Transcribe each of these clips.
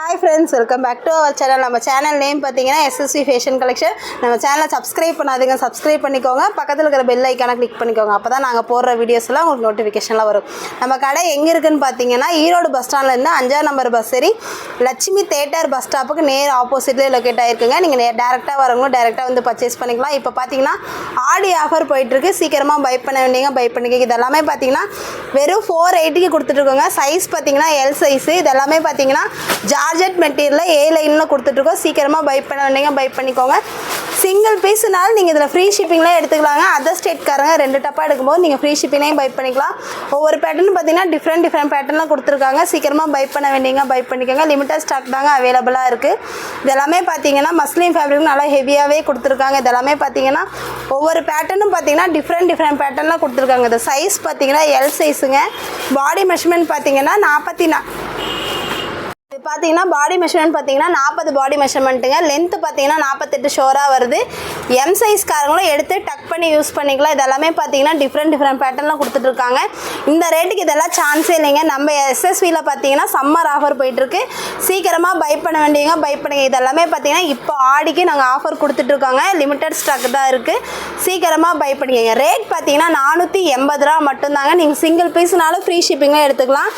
Hi friends, welcome back to our channel. நம்ம channel name பார்த்தீங்கன்னா SSV fashion collection. நம்ம சேனலை சப்ஸ்கிரைப் பண்ணாதீங்க, சப்ஸ்கிரைப் பண்ணிக்கோங்க. பக்கத்தில் இருக்கிற பெல் ஐக்கானை கிளிக் பண்ணிக்கோங்க. அப்போ தான் நாங்கள் போடுற வீடியோஸ்லாம் உங்களுக்கு நோட்டிஃபிகேஷனில் வரும். நம்ம கடை எங்கே இருக்குதுன்னு பார்த்தீங்கன்னா ஈரோடு பஸ் ஸ்டாண்ட்லேருந்து 5ஆம் நம்பர் பஸ் ஏறி லட்சுமி தேட்டர் பஸ் ஸ்டாப்புக்கு நேர் ஆப்போசிட்லேயே லொக்கேட் ஆகிருக்குங்க. நீங்கள் டேரெக்டாக வரவங்க டேரெக்டாக வந்து பர்ச்சேஸ் பண்ணிக்கலாம். இப்போ பார்த்தீங்கன்னா ஆடி ஆஃபர் போயிட்டுருக்கு. சீக்கிரமாக பை பண்ண வேண்டியங்க, பை பண்ணிக்க. இதெல்லாமே பார்த்தீங்கன்னா வெறும் 480க்கு கொடுத்துட்ருக்கோங்க. சைஸ் பார்த்தீங்கன்னா எல் சைஸு. இதெல்லாமே பார்த்தீங்கன்னா ஜார்ஜெட் மெட்டீரியலில் ஏ லைனில் கொடுத்துட்ருக்கோம். சீக்கிரமாக பை பண்ண வேண்டியங்க, பை பண்ணிக்கோங்க. சிங்கிள் பீஸுனாலும் நீங்கள் இதில் ஃப்ரீ ஷிப்பிங்லாம் எடுத்துக்கலாங்க. அதர் ஸ்டேட்காரங்க 2 டப்பா எடுக்கும்போது நீங்கள் ஃப்ரீ ஷிப்பிங்கையும் பை பண்ணிக்கலாம். ஒவ்வொரு பேட்டர்னு பார்த்தீங்கன்னா டிஃப்ரெண்ட் பேட்டர்லாம் கொடுத்துருக்காங்க. சீக்கிரமாக பை பண்ண வேண்டியங்க, பை பண்ணிக்கோங்க. லிமிட்டட் ஸ்டாக் தாங்க அவைலபிளாக இருக்குது. இதெல்லாமே பார்த்தீங்கன்னா மஸ்லின் ஃபேப்ரிக் நல்லா ஹெவியாகவே கொடுத்துருக்காங்க. இதெல்லாமே பார்த்தீங்கன்னா ஒவ்வொரு பேட்டர்னும் பார்த்தீங்கன்னா டிஃப்ரெண்ட் பேட்டர்லாம் கொடுத்துருக்காங்க. இந்த சைஸ் பார்த்தீங்கன்னா எல் சைஸுங்க. பாடி மெஷர்மெண்ட் பார்த்தீங்கன்னா 44. இது பார்த்தீங்கன்னா பாடி மெஷர்மெண்ட் பார்த்தீங்கன்னா 40 பாடி மெஷர்மெண்ட்டுங்க. லென்த்து பார்த்தீங்கன்னா 48 ஷோராக வருது. எம் சைஸ்காரங்களும் எடுத்து டக் பண்ணி யூஸ் பண்ணிக்கலாம். இதெல்லாமே பார்த்தீங்கன்னா டிஃப்ரெண்ட் பேட்டர்லாம் கொடுத்துட்ருக்காங்க. இந்த ரேட்டுக்கு இதெல்லாம் சான்ஸே இல்லைங்க. நம்ம எஸ்எஸ்வியில் பார்த்தீங்கன்னா சம்மர் ஆஃபர் போயிட்டுருக்கு. சீக்கிரமாக பை பண்ண வேண்டியங்க, பை பண்ணுங்க. இதெல்லாமே பார்த்தீங்கன்னா இப்போ ஆடிக்கு நாங்கள் ஆஃபர் கொடுத்துட்ருக்காங்க. லிமிட்டட் ஸ்டாக் தான் இருக்குது. சீக்கிரமாக பை பண்ணிக்கங்க. ரேட் பார்த்தீங்கன்னா 480 ரூபா மட்டும்தாங்க. நீங்கள் சிங்கிள் பீஸ்னாலும் ஃப்ரீ ஷிப்பிங்காக எடுத்துக்கலாம்.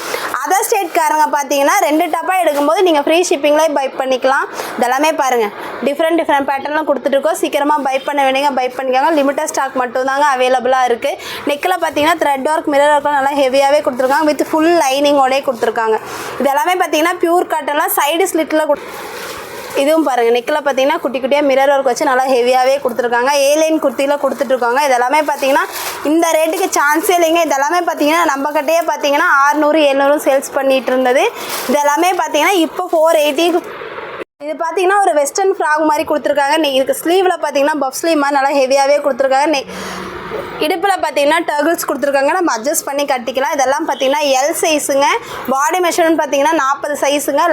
அதர் ஸ்டேட்காரங்க பார்த்தீங்கன்னா 2 டப்பா எடுக்கும்போது நீங்கள் ஃப்ரீ ஷிப்பிங்லேயே பை பண்ணிக்கலாம். இதெல்லாமே பாருங்கள் டிஃப்ரெண்ட் பேட்டர்லாம் கொடுத்துட்ருக்கோம். சீக்கிரமாக பை பண்ண வேண்டியங்க, பை பண்ணிக்கோங்க. லிமிட்டட் ஸ்டாக் மட்டும்தாங்க அவைலபிளாக இருக்குது. நெக்கில் பார்த்தீங்கன்னா த்ரெட் ஒர்க், மிரர் ஒர்க்லாம் நல்லா ஹெவியாகவே கொடுத்துருக்காங்க. வித் ஃபுல் லைனிங்கோடே கொடுத்துருக்காங்க. இதெல்லாமே பார்த்தீங்கன்னா பியூர் காட்டன்லாம் சைடு ஸ்லிட்டில் இதுவும் பாருங்கள். நெக்கில் பார்த்தீங்கன்னா குட்டி குட்டியாக மிரர் ஒர்க் வச்சு நல்லா ஹெவியாகவே கொடுத்துருக்காங்க. ஏலைன் குர்த்தியில் கொடுத்துட்ருக்காங்க. இதெல்லாமே பார்த்தீங்கன்னா இந்த ரேட்டுக்கு சான்ஸே இல்லைங்க. இதெல்லாமே பார்த்தீங்கன்னா நம்ம கிட்டேயே பார்த்தீங்கன்னா 600 700 சேல்ஸ் பண்ணிகிட்டு இருந்தது. இதெல்லாமே பார்த்தீங்கன்னா இப்போ 480. இது பார்த்தீங்கன்னா ஒரு வெஸ்டர்ன் ஃப்ராக் மாதிரி கொடுத்துருக்காங்க. இதுக்கு ஸ்லீவில் பார்த்தீங்கன்னா பஃப் ஸ்லீவ் மாதிரி நல்லா ஹெவியாகவே கொடுத்துருக்காங்க. இடுப்பில் பார்த்தீங்கன்னா டர்கிள்ஸ் கொடுத்துருக்காங்க. நம்ம அட்ஜஸ்ட் பண்ணி கட்டிக்கலாம். இதெல்லாம் பார்த்தீங்கன்னா எல் சைஸுங்க. பாடி மெஷர்மெண்ட் பார்த்தீங்கன்னா 40 சைஸுங்க.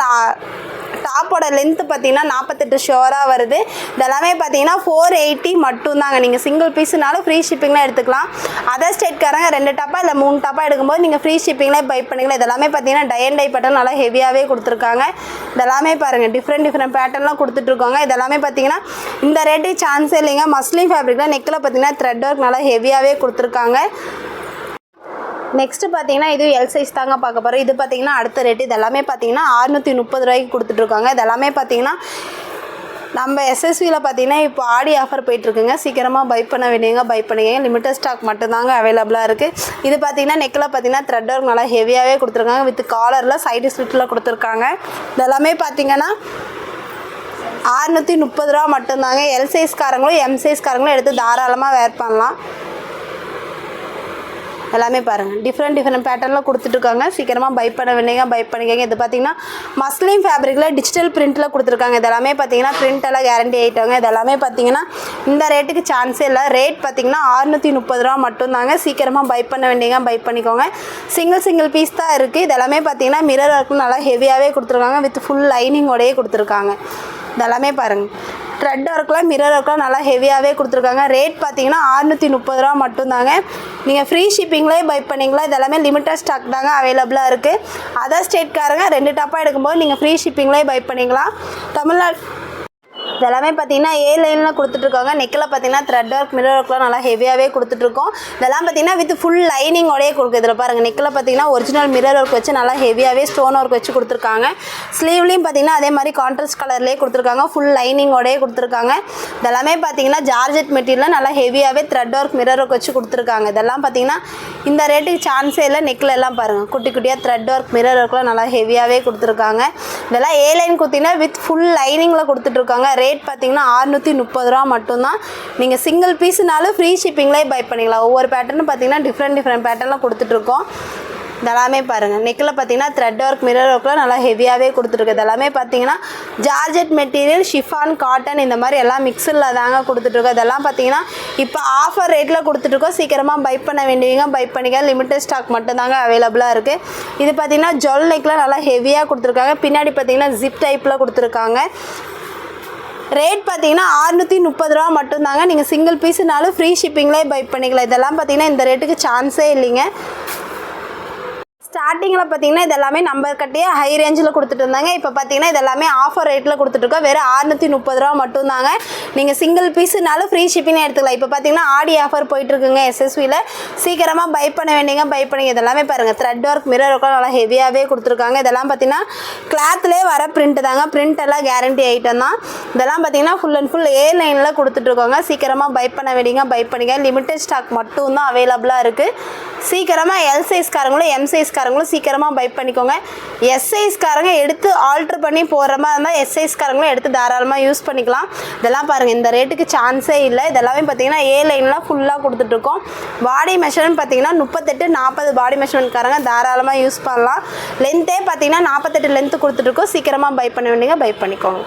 டாப்போட லென்த்து பார்த்தீங்கன்னா 48 ஷோராக வருது. இதெல்லாமே பார்த்தீங்கன்னா 480 மட்டும்தாங்க. நீங்கள் சிங்கிள் பீஸுனாலும் ஃப்ரீ ஷிப்பிங்லாம் எடுத்துக்கலாம். அதர் ஸ்டேட்காரங்க 2 டப்பா இல்லை 3 டப்பா எடுக்கும்போது நீங்கள் ஃப்ரீ ஷிப்பிங்லாம் பை பண்ணிக்கலாம். இதெல்லாமே பார்த்தீங்கன்னா டை அண்ட் டை பேட்டர்ன் நல்லா ஹெவியாகவே கொடுத்துருக்காங்க. இதெல்லாமே பாருங்கள் டிஃப்ரெண்ட் பேட்டர்ன்லாம் கொடுத்துட்ருக்காங்க. இதெல்லாமே பார்த்தீங்கன்னா இந்த ரேட்டுக்கு சான்ஸே இல்லைங்க. மஸ்லின் ஃபேப்ரிக்கில் நெக்கில் பார்த்தீங்கன்னா த்ரெட் ஒர்க் நல்லா ஹெவியாகவே கொடுத்துருக்காங்க. நெக்ஸ்ட்டு பார்த்தீங்கன்னா இது எல் சைஸ் தாங்க பார்க்க போகிறோம். இது பார்த்தீங்கன்னா அடுத்த ரேட்டு. இதெல்லாமே பார்த்தீங்கன்னா 630 ரூபாய்க்கு கொடுத்துட்ருக்காங்க. இதெல்லாமே பார்த்தீங்கன்னா நம்ம எஸ்எஸ்வியில் பார்த்தீங்கன்னா இப்போ ஆடி ஆஃபர் போயிட்டுருக்குங்க. சீக்கிரமாக பை பண்ண வேண்டியங்க, பை பண்ணிக்கங்க. லிமிட்டட் ஸ்டாக் மட்டும்தாங்க அவைலபிளாக இருக்குது. இது பார்த்தீங்கன்னா நெக்கில் பார்த்தீங்கன்னா த்ரெட் ஒர்க் நல்லா ஹெவியாகவே கொடுத்துருக்காங்க. வித் காலரில் சைடு ஸ்லிட்டில் கொடுத்துருக்காங்க. இதெல்லாமே பார்த்தீங்கன்னா 630 ரூபா மட்டும்தாங்க. எல் சைஸ்காரங்களும் எம் சைஸ்காரங்களும் எடுத்து தாராளமாக வேர் பண்ணலாம். எல்லாமே பாருங்கள் டிஃப்ரெண்ட் பேட்டர்னில் கொடுத்துட்ருக்காங்க. சீக்கிரமாக பை பண்ண வேண்டியங்க, பை பண்ணிக்கங்க. இது பார்த்தீங்கன்னா மஸ்லின் ஃபேப்ரிக்கில் டிஜிட்டல் பிரிண்ட்டில் கொடுத்துருக்காங்க. இதெல்லாமே பார்த்தீங்கன்னா பிரிண்டெல்லாம் கேரண்டி ஆகிட்டாங்க. இதெல்லாமே பார்த்தீங்கன்னா இந்த ரேட்டுக்கு சான்ஸே இல்லை. ரேட் பார்த்தீங்கன்னா 630 ரூபா மட்டும்தாங்க. சீக்கிரமாக பை பண்ண வேண்டியங்க, பை பண்ணிக்கோங்க. சிங்கிள் பீஸ் தான் இருக்குது. இதெல்லாமே பார்த்தீங்கன்னா மிரர் ஒர்க்கும் நல்லா ஹெவியாகவே கொடுத்துருக்காங்க. வித் ஃபுல் லைனிங்கோடையே கொடுத்துருக்காங்க. இதெல்லாமே பாருங்கள் த்ரெட் ஒர்க்லாம் மிரர் ஒர்க்லாம் நல்லா ஹெவியாகவே கொடுத்துருக்காங்க. ரேட் பார்த்தீங்கன்னா 630 ரூபா மட்டும்தாங்க. நீங்கள் ஃப்ரீ ஷிப்பிங்லேயே பை பண்ணிங்களா. இதெல்லாமே லிமிட்டட் ஸ்டாக் தாங்க அவைலபிளாக இருக்குது. அதர் ஸ்டேட்காரங்க 2 டப்பா எடுக்கும்போது நீங்கள் ஃப்ரீ ஷிப்பிங்லேயே பை பண்ணிக்கலாம். தமிழ்நாடு இதெல்லாமே பார்த்தீங்கன்னா ஏ லைனில் கொடுத்துட்ருக்காங்க. நெக்கில் பார்த்தீங்கன்னா த்ரெட் ஒர்க், மிரர் ஒர்க்லாம் நல்லா ஹெவியாகவே கொடுத்துட்ருக்கோம். இதெல்லாம் பார்த்தீங்கன்னா வித் ஃபுல் லைனிங்கோடையே கொடுக்குது. இதில் பாருங்கள் நெக்கில் பார்த்தீங்கன்னா ஒரிஜினல் மிரர் ஒர்க் வச்சு நல்லா ஹெவியாகவே ஸ்டோன் ஒர்க் வச்சு கொடுத்துருக்காங்க. ஸ்லீவ்லேயும் பார்த்தீங்கன்னா அதே மாதிரி கான்ட்ராஸ்ட் கலர்லேயே கொடுத்துருக்காங்க. ஃபுல் லைனிங்கோடையே கொடுத்துருக்காங்க. இதெல்லாமே பார்த்தீங்கன்னா ஜார்ஜெட் மெட்டீரியலில் நல்லா ஹெவியாகவே த்ரெட் ஒர்க், மிரர் ஒர்க் வச்சு கொடுத்துருக்காங்க. இதெல்லாம் பார்த்தீங்கன்னா இந்த ரேட்டுக்கு சான்ஸே இல்லை. நெக்கில் எல்லாம் பாருங்கள் குட்டி குட்டியாக த்ரெட் ஒர்க், மிரர் ஒர்க்லாம் நல்லா ஹெவியாகவே கொடுத்துருக்காங்க. இதெல்லாம் ஏ லைன் கொடுத்தீங்கன்னா வித் ஃபுல் லைனிங்கில் கொடுத்துட்ருக்காங்க. ரேட் பார்த்தீங்கன்னா 630 ரூபா மட்டும்தான். நீங்கள் சிங்கிள் பீஸுனாலும் ஃப்ரீ ஷிப்பிங்லேயே பை பண்ணிக்கலாம். ஒவ்வொரு பேட்டர்னும் பார்த்தீங்கன்னா டிஃப்ரெண்ட் பேட்டர்லாம் கொடுத்துட்ருக்கோம். இதெல்லாமே பாருங்கள் நெக்கில் பார்த்தீங்கன்னா த்ரெட் ஒர்க், மிரர் ஒர்க்லாம் நல்லா ஹெவியாகவே கொடுத்துருக்கு. இதெல்லாமே பார்த்தீங்கன்னா ஜார்ஜெட் மெட்டீரியல், ஷிஃபான், காட்டன் இந்த மாதிரி எல்லாம் மிக்ஸில் தாங்க கொடுத்துட்ருக்கோம். இதெல்லாம் பார்த்தீங்கன்னா இப்போ ஆஃபர் ரேட்டில் கொடுத்துட்ருக்கோம். சீக்கிரமாக பை பண்ண வேண்டியவங்க பை பண்ணிக்க. லிமிட்டட் ஸ்டாக் மட்டும்தாங்க அவைலபிளாக இருக்குது. இது பார்த்தீங்கன்னா ஜொல் நெக்கில் நல்லா ஹெவியாக கொடுத்துருக்காங்க. பின்னாடி பார்த்தீங்கன்னா ஜிப் டைப்பில் கொடுத்துருக்காங்க. ரேட் பார்த்தீங்கன்னா 630 ரூபா மட்டும்தாங்க. நீங்கள் சிங்கிள் பீஸுனாலும் ஃப்ரீ ஷிப்பிங்லேயே பை பண்ணிக்கலாம். இதெல்லாம் பார்த்தீங்கன்னா இந்த ரேட்டுக்கு சான்ஸே இல்லைங்க. ஸ்டார்டிங்கில் பார்த்தீங்கன்னா இது எல்லாமே நம்பர் கட்டியே ஹை ரேஞ்சில் கொடுத்துட்டு இருந்தாங்க. இப்போ பார்த்தீங்கன்னா இது எல்லாமே ஆஃபர் ரேட்டில் கொடுத்துட்ருக்கோம். வெறும் 630 ரூபா மட்டும்தாங்க. நீங்கள் சிங்கிள் பீஸுனாலும் ஃப்ரீ ஷிப்பிங் எடுத்துக்கலாம். இப்போ பார்த்தீங்கன்னா ஆடி ஆஃபர் போயிட்டுருக்குங்க எஸ்எஸ்வியில். சீக்கிரமாக பை பண்ண வேண்டியங்க, பை பண்ணிங்க. இதெல்லாமே பாருங்கள், த்ரெட் ஒர்க் மிரர் ஒர்க்லாம் நல்லா ஹெவியாகவே கொடுத்துருக்காங்க. இதெல்லாம் பார்த்தீங்கன்னா கிளாத்லேயே வர பிரிண்ட் தாங்க. பிரிண்ட் எல்லாம் கேரண்டி ஐட்டம் தான். இதெல்லாம் பார்த்தீங்கன்னா ஃபுல் அண்ட் ஃபுல் A9ல் கொடுத்துட்ருக்கோங்க. சீக்கிரமாக பை பண்ண வேண்டியங்க, பை பண்ணிங்க. லிமிட்டட் ஸ்டாக் மட்டும் தான் அவைலபிளாக இருக்குது. சீக்கிரமாக எல் சைஸ்காரங்களும் எம் சைஸ்காரங்களும் சீக்கிரமாக பை பண்ணிக்கோங்க. எஸ் சைஸ்காரங்க எடுத்து ஆல்ட்ரு பண்ணி போடுற மாதிரி இருந்தால் எஸ் சைஸ்காரங்களும் எடுத்து தாராளமாக யூஸ் பண்ணிக்கலாம். இதெல்லாம் பாருங்கள், இந்த ரேட்டுக்கு சான்ஸே இல்லை. இதெல்லாமே பார்த்தீங்கன்னா A9லாம் ஃபுல்லாக கொடுத்துட்ருக்கோம். பாடி மெஷர்மெண்ட் பார்த்தீங்கன்னா 38-40 பாடி மெஷர்மெண்ட்காரங்க தாராளமாக யூஸ் பண்ணலாம். லென்த்தே பார்த்தீங்கன்னா 48 லென்த்து கொடுத்துட்ருக்கோம். சீக்கிரமாக பை பண்ண வேண்டியங்க, பை பண்ணிக்கோங்க.